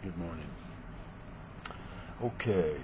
Good morning. Okay,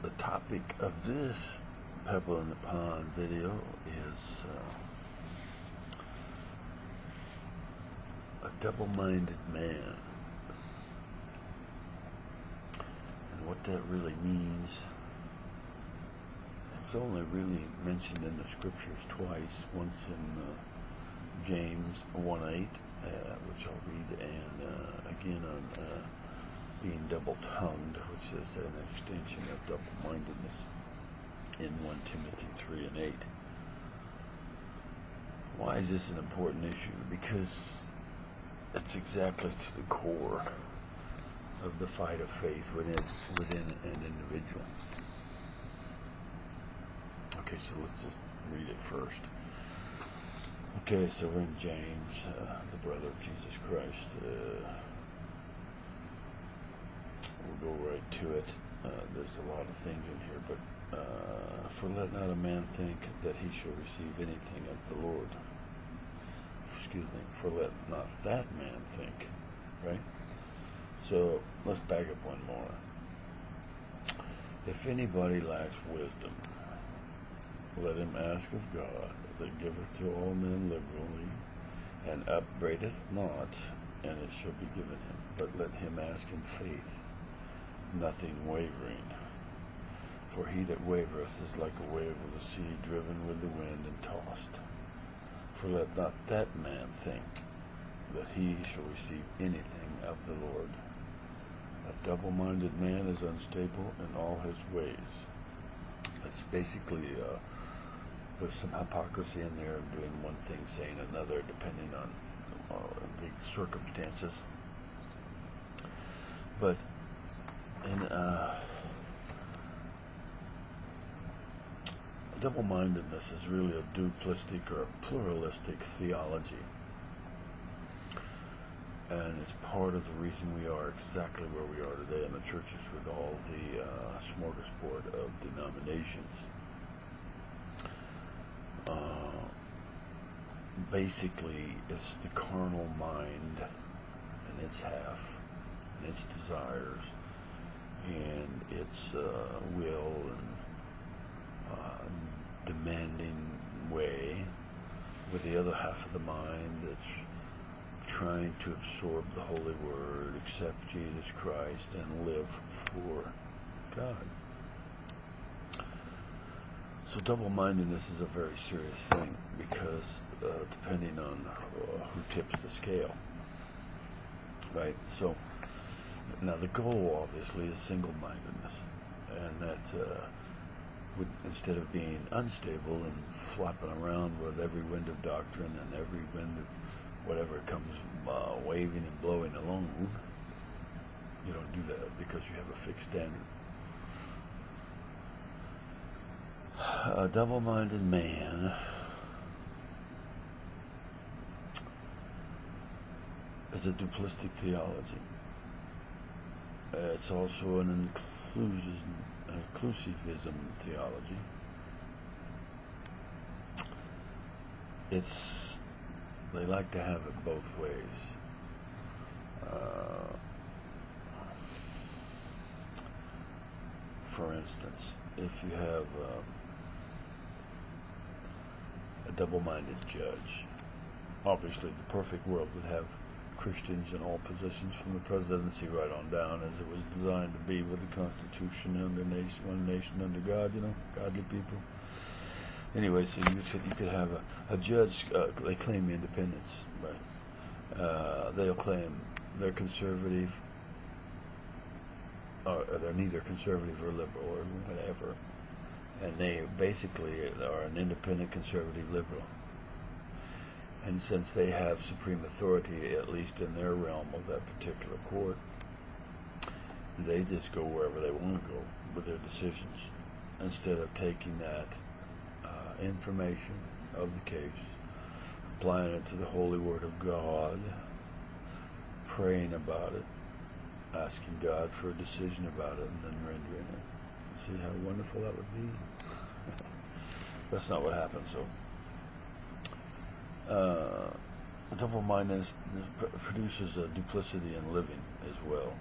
the topic of this Pebble in the Pond video is a double-minded man. And what that really means, it's only really mentioned in the scriptures twice, once in James 1:8, which I'll read, and again on being double-tongued, which is an extension of double-mindedness in 1 Timothy 3:8. Why is this an important issue? Because it's exactly to the core of the fight of faith within an individual. Okay, so let's just read it first. Okay, so we're in James, the brother of Jesus Christ. We'll go right to it. There's a lot of things in here, but for let not a man think that he shall receive anything of the Lord. Excuse me, for let not that man think, right? So let's back up one more. If anybody lacks wisdom, let him ask of God, that giveth to all men liberally, and upbraideth not, and it shall be given him. But let him ask in faith, nothing wavering. For he that wavereth is like a wave of the sea, driven with the wind and tossed. For let not that man think that he shall receive anything of the Lord. A double-minded man is unstable in all his ways. That's basically, there's some hypocrisy in there of doing one thing, saying another, depending on the circumstances. But in double-mindedness is really a duplistic or a pluralistic theology. And it's part of the reason we are exactly where we are today in the churches with all the smorgasbord of denominations. Basically, it's the carnal mind and its half, and its desires, and its will and demanding way, with the other half of the mind that's trying to absorb the Holy Word, accept Jesus Christ, and live for God. So double-mindedness is a very serious thing because depending on who tips the scale, right? So now the goal obviously is single-mindedness, and that would, instead of being unstable and flopping around with every wind of doctrine and every wind of whatever comes waving and blowing along, you don't do that because you have a fixed standard. A double-minded man is a duplistic theology. It's also an inclusivism theology. They like to have it both ways. For instance, if you have a double-minded judge, obviously the perfect world would have Christians in all positions from the presidency right on down, as it was designed to be with the Constitution under one nation under God, godly people. Anyway, so you could have a judge. They claim independence, right? They'll claim they're conservative, or they're neither conservative or liberal or whatever, and they basically are an independent conservative liberal. And since they have supreme authority, at least in their realm of that particular court, they just go wherever they want to go with their decisions, instead of taking that information of the case, applying it to the holy word of God, praying about it, asking God for a decision about it, and then rendering it. See how wonderful that would be? That's not what happened. So Double-mindedness produces a duplicity in living as well.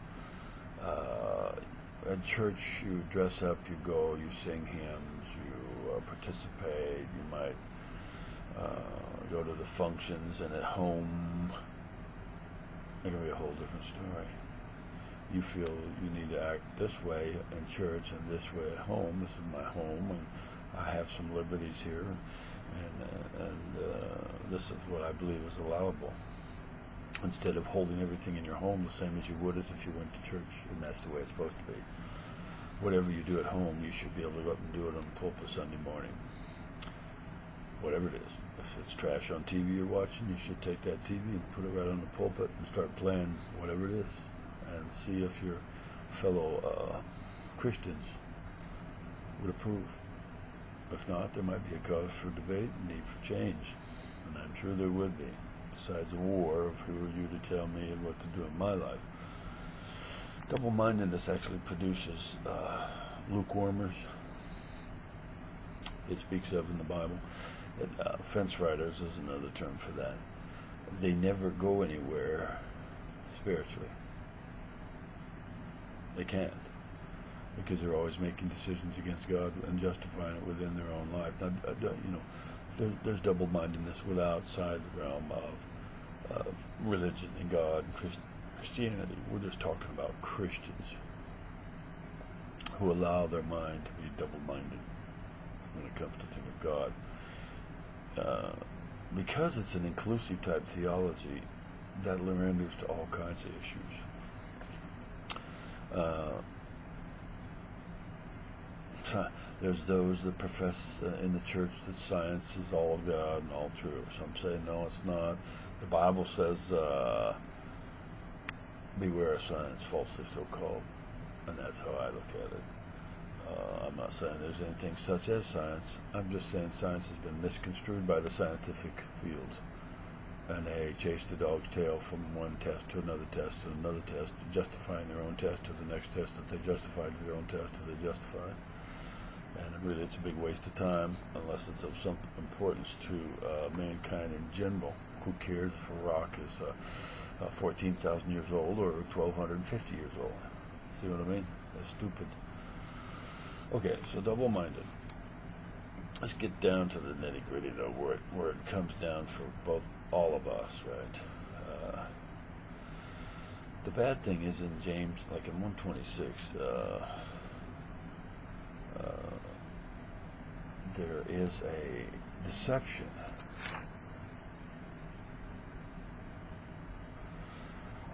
At church, you dress up, you go, you sing hymns, you participate, you might go to the functions, and at home, it can be a whole different story. You feel you need to act this way in church and this way at home. This is my home, and I have some liberties here, and this is what I believe is allowable. Instead of holding everything in your home the same as you would as if you went to church, and that's the way it's supposed to be. Whatever you do at home, you should be able to go up and do it on the pulpit Sunday morning. Whatever it is. If it's trash on TV you're watching, you should take that TV and put it right on the pulpit and start playing whatever it is, and see if your fellow Christians would approve. If not, there might be a cause for debate and need for change, and I'm sure there would be. Besides a war of who are you to tell me what to do in my life. Double-mindedness actually produces lukewarmers. It speaks of in the Bible. Fence riders is another term for that. They never go anywhere spiritually. They can't, because they're always making decisions against God and justifying it within their own life. Now, there's double-mindedness outside the realm of religion and God and Christianity. We're just talking about Christians who allow their mind to be double-minded when it comes to think of God. Because it's an inclusive type theology, that renders to all kinds of issues. There's those that profess in the church that science is all of God and all true. Some say, no, it's not. The Bible says, beware of science, falsely so-called. And that's how I look at it. I'm not saying there's anything such as science. I'm just saying science has been misconstrued by the scientific fields. And they chase the dog's tail from one test to another test to another test, justifying their own test to the next test that they justified to their own test that they justified. And really, it's a big waste of time unless it's of some importance to mankind in general. Who cares if a rock is 14,000 years old or 1,250 years old? See what I mean? That's stupid. Okay, so double-minded. Let's get down to the nitty-gritty, though, where it comes down for all of us, right? The bad thing is in James, like in 126, there is a deception.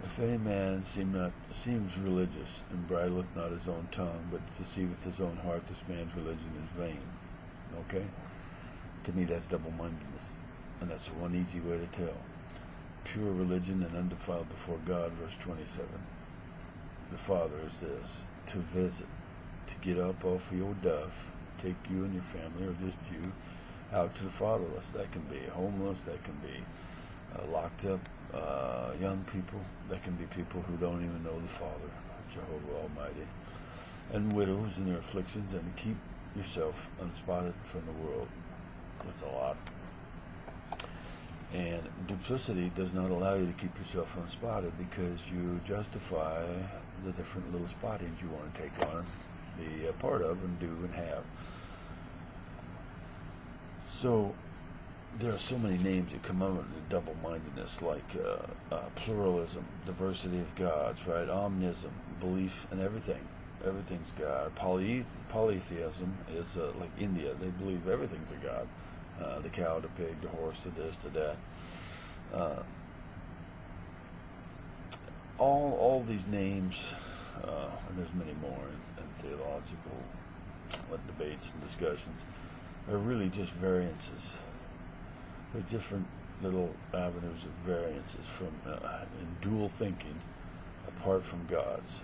If any man seems religious, and bridleth not his own tongue, but deceiveth his own heart, this man's religion is vain. Okay? To me, that's double-mindedness. And that's one easy way to tell. Pure religion and undefiled before God, verse 27. The Father is this, to visit, to get up off of your duff, take you and your family, or just you, out to the fatherless. That can be homeless, that can be locked up young people, that can be people who don't even know the Father, Jehovah Almighty, and widows in their afflictions, and keep yourself unspotted from the world. That's a lot. And duplicity does not allow you to keep yourself unspotted because you justify the different little spottings you want to take on, be a part of, and do and have. So there are so many names that come under double-mindedness, like pluralism, diversity of gods, right? Omnism, belief in everything. Everything's God. Polytheism is like India. They believe everything's a god. The cow, the pig, the horse, the this, the that. All these names, and there's many more in theological debates and discussions, are really just variances. They're different little avenues of variances from in dual thinking apart from God's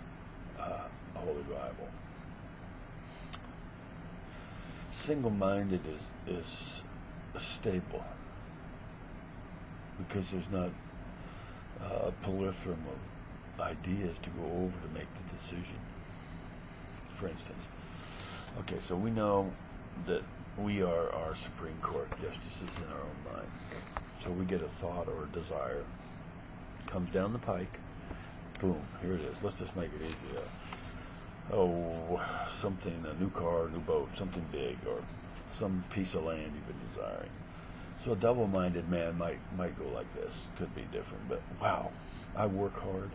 Holy Bible. Single-minded is stable because there's not a plethora of ideas to go over to make the decision. For instance, okay, so we know that we are our Supreme Court justices in our own mind. So we get a thought or a desire, comes down the pike, boom, here it is. Let's just make it easy. Something, a new car, a new boat, something big, or some piece of land you've been desiring. So a double-minded man might go like this. Could be different, but wow, I work hard.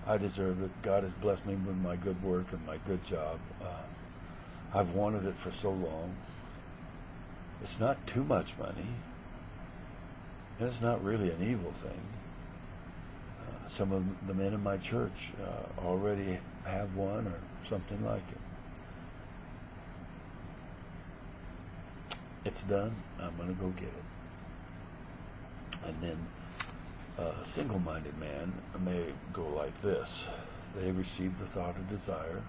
I deserve it. God has blessed me with my good work and my good job. I've wanted it for so long. It's not too much money, and it's not really an evil thing. Some of the men in my church already have one or something like it. It's done. I'm going to go get it. And then a single-minded man may go like this. They receive the thought of desire.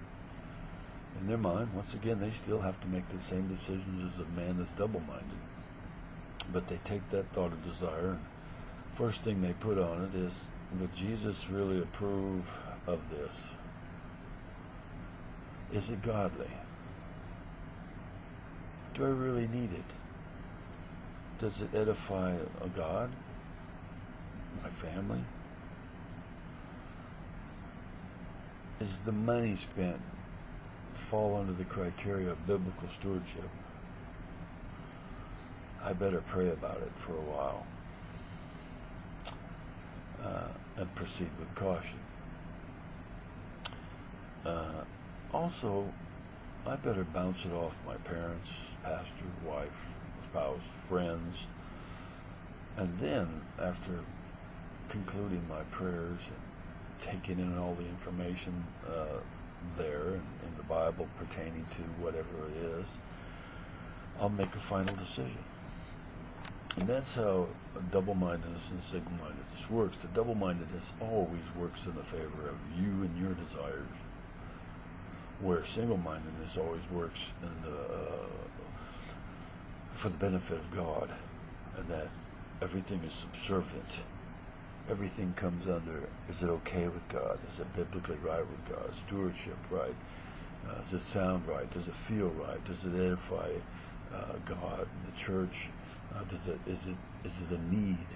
In their mind, once again, they still have to make the same decisions as a man that's double-minded. But they take that thought of desire, and first thing they put on it is, would Jesus really approve of this? Is it godly? Do I really need it? Does it edify a God? My family? Is the money spent fall under the criteria of biblical stewardship? I better pray about it for a while and proceed with caution. Also, I better bounce it off my parents, pastor, wife, spouse, friends, and then after concluding my prayers and taking in all the information there in the Bible pertaining to whatever it is, I'll make a final decision. And that's how double-mindedness and single-mindedness works. The double-mindedness always works in the favor of you and your desires, where single-mindedness always works for the benefit of God, and that everything is subservient. Everything comes under, is it okay with God? Is it biblically right with God? Stewardship right? Does it sound right? Does it feel right? Does it edify God, the church? Is it a need?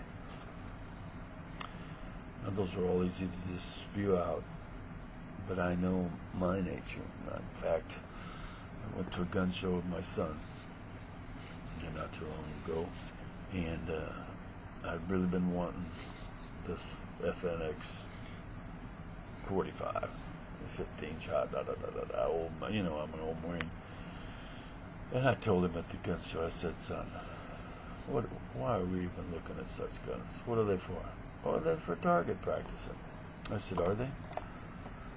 Now, those are all easy to just spew out, but I know my nature. In fact, I went to a gun show with my son not too long ago, and I've really been wanting this FNX 45, 15 shot, old, I'm an old Marine. And I told him at the gun show, I said, son, why are we even looking at such guns? What are they for? Oh, they're for target practicing. I said, are they?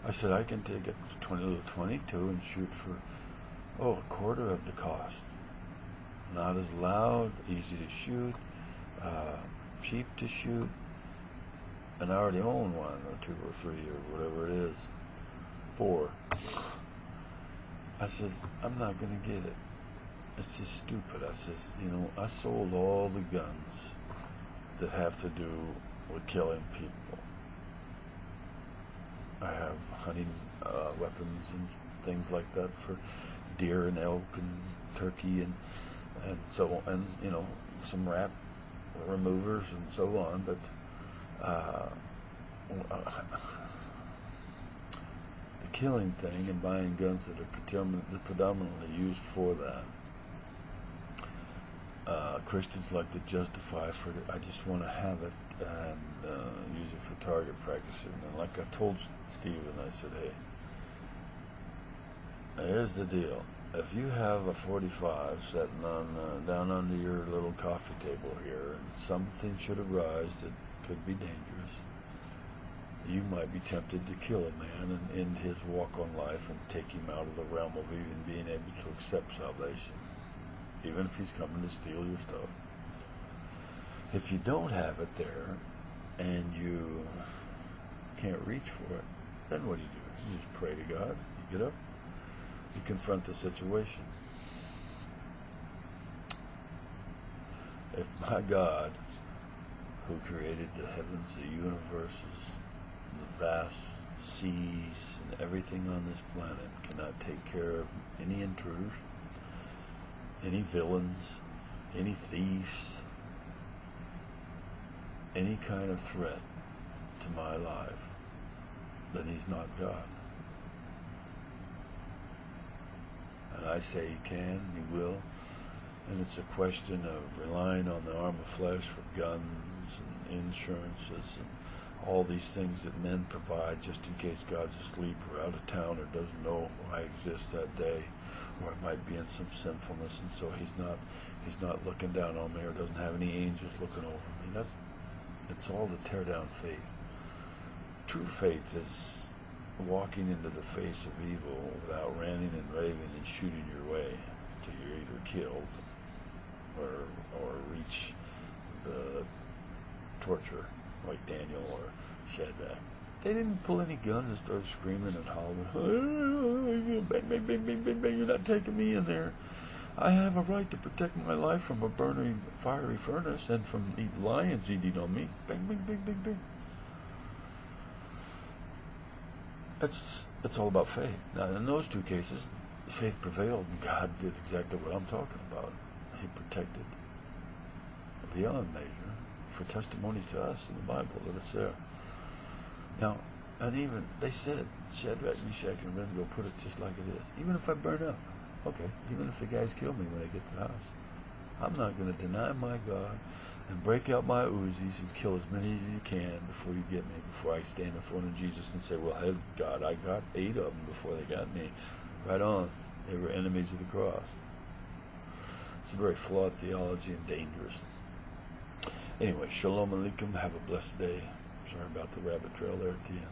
I said, I can take a little 22 and shoot for, a quarter of the cost. Not as loud, easy to shoot, cheap to shoot, and I already own one or two or three or whatever it is. 4. I says, I'm not going to get it. It's just stupid. I says, I sold all the guns that have to do with killing people. I have hunting weapons and things like that for deer and elk and turkey and so on, and some rat removers and so on, but the killing thing and buying guns that are predominantly used for that, Christians like to justify for it. I just want to have it and use it for target practicing. And like I told Stephen, I said, hey, here's the deal. If you have a 45 sitting on down under your little coffee table here, and something should arise that could be dangerous, you might be tempted to kill a man and end his walk on life and take him out of the realm of even being able to accept salvation, even if he's coming to steal your stuff. If you don't have it there and you can't reach for it, then what do? You just pray to God. You get up. You confront the situation. If my God, who created the heavens, the universes, the vast seas, and everything on this planet, cannot take care of any intruders, any villains, any thieves, any kind of threat to my life, then he's not God. And I say he can, he will, and it's a question of relying on the arm of flesh with guns and insurances and all these things that men provide just in case God's asleep or out of town or doesn't know I exist that day, or I might be in some sinfulness, and so he's not looking down on me or doesn't have any angels looking over me. It's all to tear down faith. True faith is walking into the face of evil without ranting and raving and shooting your way till you're either killed or reach the torture like Daniel or Shadrach. They didn't pull any guns and start screaming and hollering, bang, bang, bang, bang, bang, bang, you're not taking me in there. I have a right to protect my life from a burning fiery furnace and from lions eating on me. Bang, bang, bang, bang, bang. It's all about faith. Now, in those two cases, faith prevailed and God did exactly what I'm talking about. He protected beyond measure for testimonies to us in the Bible that it's there. Now, and even, they said, Shadrach, Meshach, and Abednego put it just like it is. Even if I burn up, okay, even if the guys kill me when I get to the house, I'm not going to deny my God and break out my Uzis and kill as many as you can before you get me, before I stand in front of Jesus and say, well, hey, God, I got 8 of them before they got me. Right on. They were enemies of the cross. It's a very flawed theology and dangerous. Anyway, shalom alaikum. Have a blessed day. Sorry about the rabbit trail there at the end.